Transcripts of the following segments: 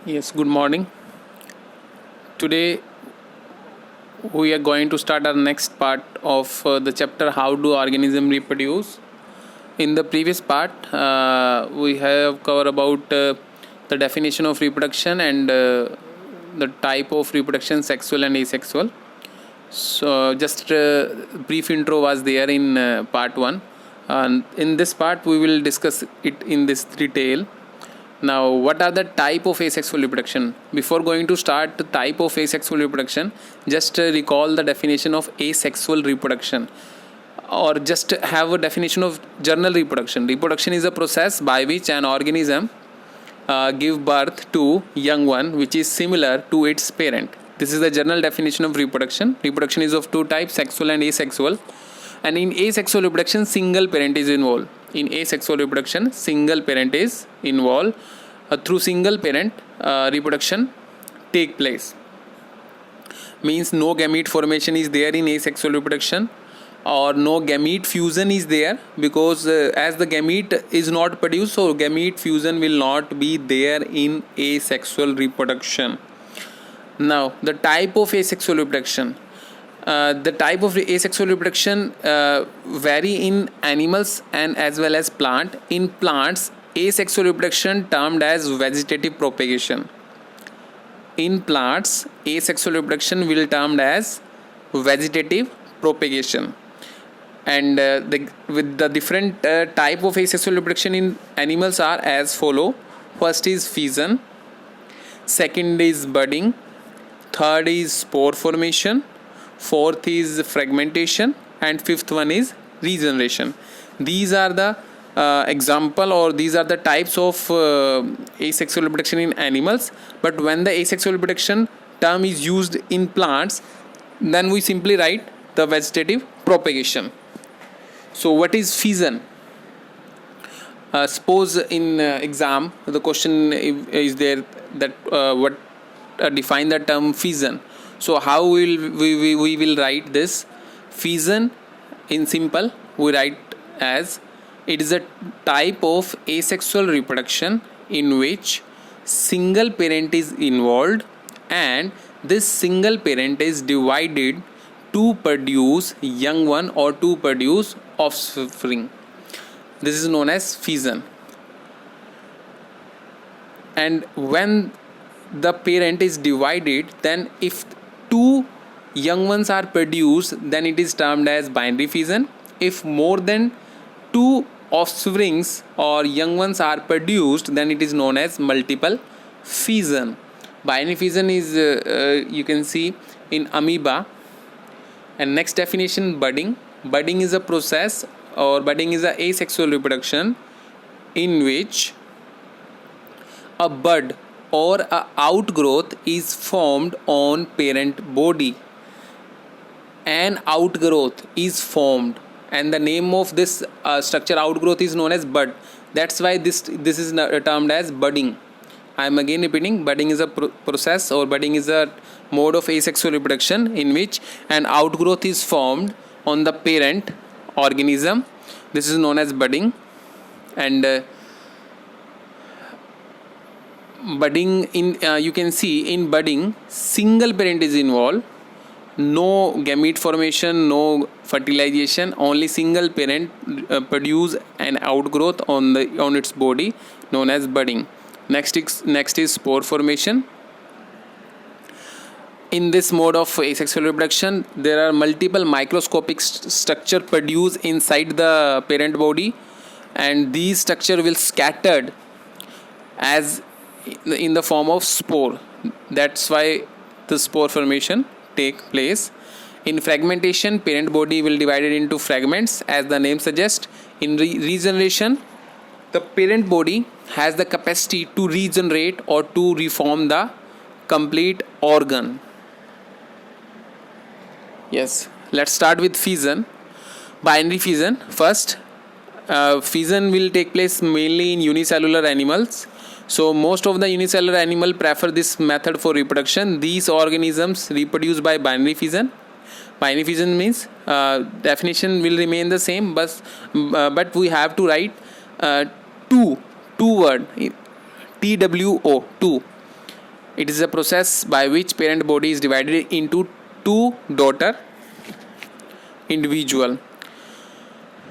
Yes, good morning. Today we are going to start our next part of the chapter How do organism reproduce. In the previous part, we have covered about the definition of reproduction and the type of reproduction, sexual and asexual. So, just brief intro was there in part 1, and in this part we will discuss it in this detail. Now, what are the type of asexual reproduction? Before going to start the type of asexual reproduction, just recall the definition of asexual reproduction, or just have a definition of general reproduction. Reproduction is a process by which an organism give birth to young one which is similar to its parent. This is the general definition of reproduction. Reproduction is of two types, sexual and asexual. And in asexual reproduction, single parent is involved. In asexual reproduction, single parent is involved. Through single parent, reproduction take place. Means no gamete formation is there in asexual reproduction, or no gamete fusion is there, because as the gamete is not produced, so gamete fusion will not be there in asexual reproduction. Now, the type of asexual reproduction. The type of asexual reproduction vary in animals and as well as plant. In plants, asexual reproduction termed as vegetative propagation. In plants, asexual reproduction will termed as vegetative propagation. And with the different type of asexual reproduction in animals are as follow. First is fission, second is budding, third is spore formation, fourth is fragmentation, and fifth one is regeneration. These are the example, or these are the types of asexual reproduction in animals. But when the asexual reproduction term is used in plants, then we simply write the vegetative propagation. So what is fission? Suppose in exam the question is there that what define the term fission. So how will we will write this? Fission in simple we write as, it is a type of asexual reproduction in which single parent is involved, and this single parent is divided to produce young one or to produce offspring. This is known as fission. And when the parent is divided, then if two young ones are produced, then it is termed as binary fission. If more than two offsprings or young ones are produced, then it is known as multiple fission. Binary fission is you can see in amoeba. And next definition, budding. Budding is a process, or budding is a asexual reproduction in which a bud or a outgrowth is formed on parent body. An outgrowth is formed, and the name of this structure outgrowth is known as bud. That's why this is termed as budding. I am again repeating, budding is a process, or budding is a mode of asexual reproduction in which an outgrowth is formed on the parent organism. This is known as budding. And budding in you can see in budding, single parent is involved, no gamete formation, no fertilization, only single parent produce an outgrowth on its body, known as budding. Next is spore formation. In this mode of asexual reproduction, there are multiple microscopic structure produced inside the parent body, and these structure will scattered as in the form of spore. That's why the spore formation take place. In fragmentation, parent body will divided into fragments, as the name suggests. In regeneration, the parent body has the capacity to regenerate or to reform the complete organ. Yes, let's start with fission. Binary fission. First, fission will take place mainly in unicellular animals. So most of the unicellular animal prefer this method for reproduction. These organisms reproduce by binary fission. Binary fission means definition will remain the same, but we have to write two word TWO, two. It is a process by which parent body is divided into two daughter individual.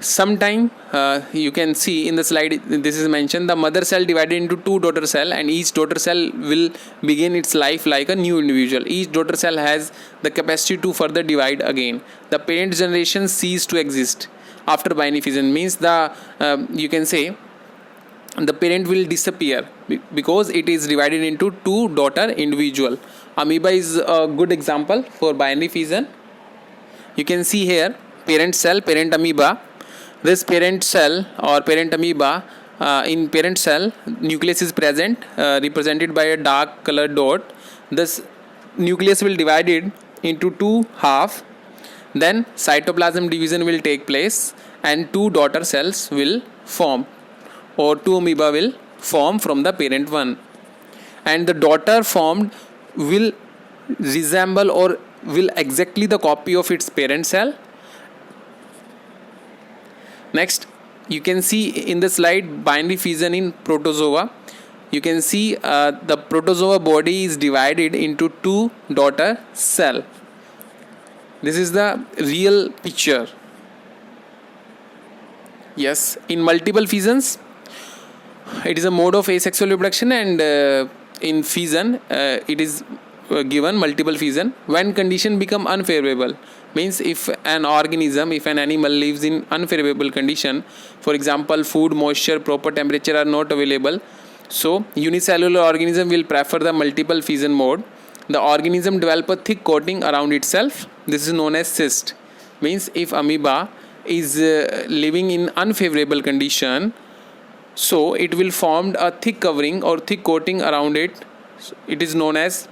Sometime you can see in the slide, this is mentioned, the mother cell divided into two daughter cell, and each daughter cell will begin its life like a new individual. Each daughter cell has the capacity to further divide again. The parent generation cease to exist after binary fission, means the you can say the parent will disappear because it is divided into two daughter individual. Amoeba is a good example for binary fission. You can see here parent cell, parent amoeba. This parent cell or parent amoeba, in parent cell nucleus is present, represented by a dark colored dot. This nucleus will divide it into two half. Then cytoplasm division will take place and two daughter cells will form, or two amoeba will form from the parent one, and the daughter formed will resemble or will exactly the copy of its parent cell. Next, you can see in the slide binary fission in protozoa. You can see the protozoa body is divided into two daughter cell. This is the real picture. Yes, in multiple fissions, it is a mode of asexual reproduction, and in fission it is given multiple fission. When condition become unfavorable, means if an organism, if an animal lives in unfavorable condition, for example food, moisture, proper temperature are not available, so unicellular organism will prefer the multiple fission mode. The organism develop a thick coating around itself. This is known as cyst. Means if amoeba is living in unfavorable condition, so it will form a thick covering or thick coating around it. It is known as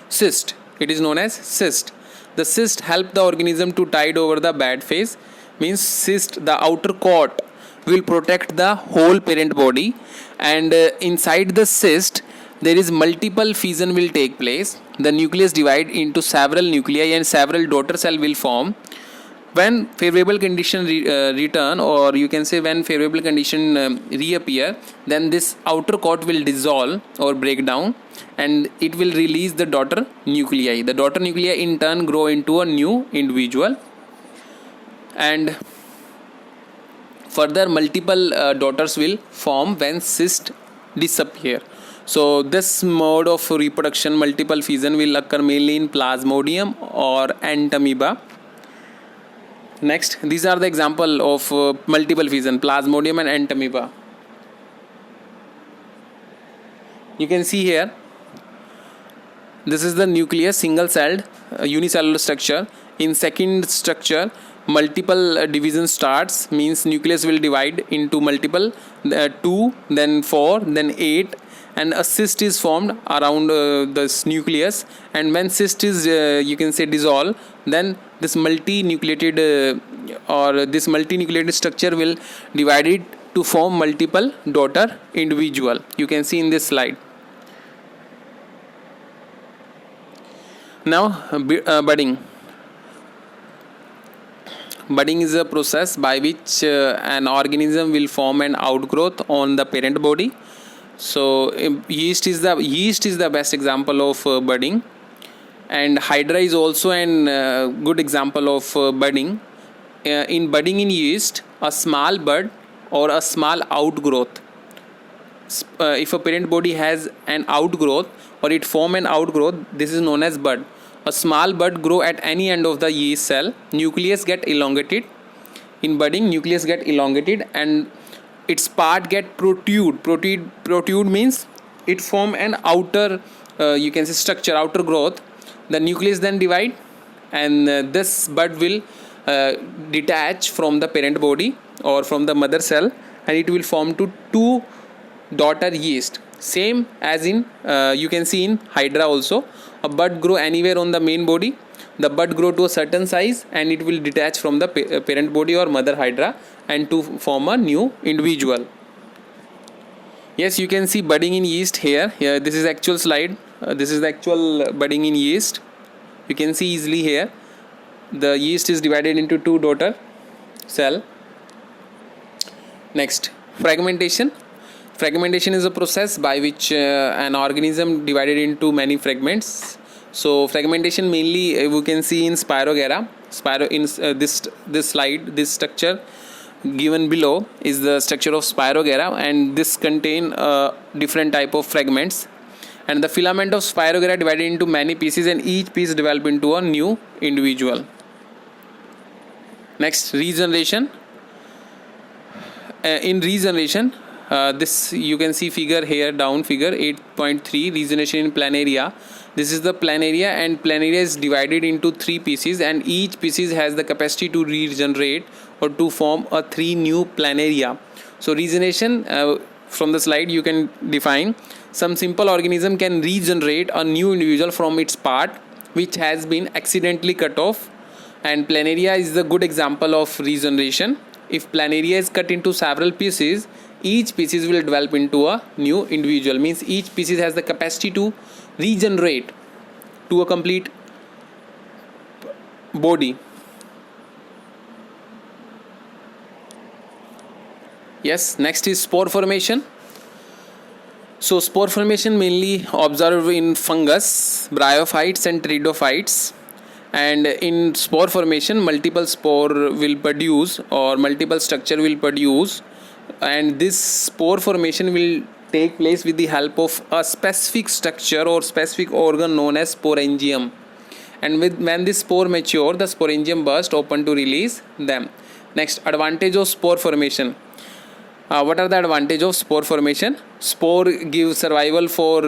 cyst. It is known as cyst. The cyst help the organism to tide over the bad phase. Means cyst, the outer coat will protect the whole parent body, and inside the cyst there is multiple fission will take place. The nucleus divide into several nuclei and several daughter cell will form. When favorable condition return, or you can say when favorable condition reappear, then this outer coat will dissolve or break down, and it will release the daughter nuclei. The daughter nuclei in turn grow into a new individual, and further multiple daughters will form when cyst disappear. So this mode of reproduction, multiple fission, will occur mainly in Plasmodium or ant amoeba. Next, these are the example of multiple fission, Plasmodium and ant amoeba. You can see here, this is the nucleus, single celled unicellular structure. In second structure, multiple division starts, means nucleus will divide into multiple 2, then 4, then 8, and a cyst is formed around this nucleus. And when cyst is you can say dissolved, then this multinucleated structure will divide it to form multiple daughter individual. You can see in this slide. Now budding. Budding is a process by which an organism will form an outgrowth on the parent body. So yeast is the best example of budding, and hydra is also an good example of budding. In budding in yeast, a small bud or a small outgrowth, if a parent body has an outgrowth or it form an outgrowth, this is known as bud. A small bud grow at any end of the yeast cell. Nucleus get elongated. In budding, nucleus get elongated and its part get protrude. Protrude means it form an outer you can say structure, outer growth. The nucleus then divide, and this bud will detach from the parent body or from the mother cell, and it will form to two daughter yeast. Same as in you can see in hydra also. A bud grow anywhere on the main body. The bud grow to a certain size and it will detach from the parent body or mother hydra and to form a new individual. Yes, you can see budding in yeast here. This is actual slide. This is the actual budding in yeast. You can see easily here. The yeast is divided into two daughter cell. Next, fragmentation. Fragmentation is a process by which an organism divided into many fragments. So fragmentation mainly we can see in Spirogyra. This slide, this structure given below is the structure of Spirogyra, and this contain different type of fragments. And the filament of Spirogyra divided into many pieces, and each piece developed into a new individual. Next, regeneration. In regeneration, this you can see figure here down, figure 8.3, regeneration in planaria. This is the planaria, and planaria is divided into 3 pieces, and each pieces has the capacity to regenerate or to form a 3 new planaria. So regeneration, from the slide you can define, some simple organism can regenerate a new individual from its part which has been accidentally cut off, and planaria is the good example of regeneration. If planaria is cut into several pieces, each pieces will develop into a new individual, means each pieces has the capacity to regenerate to a complete body. Yes, next is spore formation. So spore formation mainly observed in fungus, bryophytes and pteridophytes. And in spore formation, multiple spore will produce, or multiple structure will produce, and this spore formation will take place with the help of a specific structure or specific organ known as sporangium. And when this spore mature, the sporangium burst open to release them. Next, advantage of spore formation. What are the advantage of spore formation? Spore gives survival for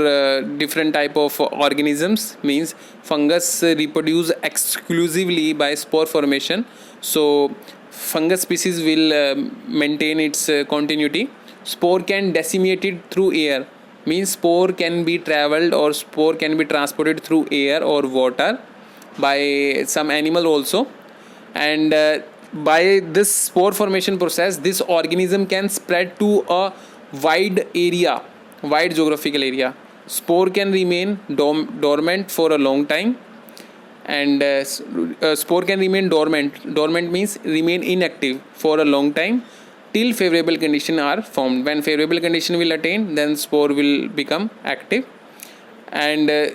different type of organisms, means fungus reproduce exclusively by spore formation. So fungus species will maintain its continuity. Spore can disseminate it through air, means spore can be traveled or spore can be transported through air or water by some animal also. And by this spore formation process, this organism can spread to a wide geographical area. Spore can remain dormant for a long time, and spore can remain dormant means remain inactive for a long time till favorable conditions are formed. When favorable condition will attain, then spore will become active. And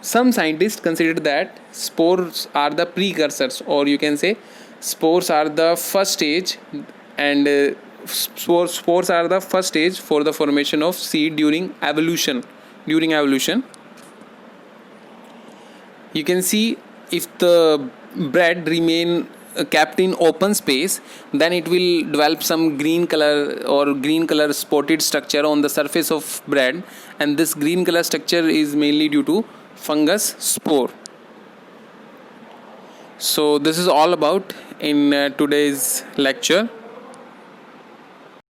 some scientists consider that spores are the precursors, or you can say spores are the first stage, and spores are the first stage for the formation of seed during evolution. You can see, if the bread remain kept in open space, then it will develop some green color spotted structure on the surface of bread, and this green color structure is mainly due to fungus spore. So this is all about in today's lecture.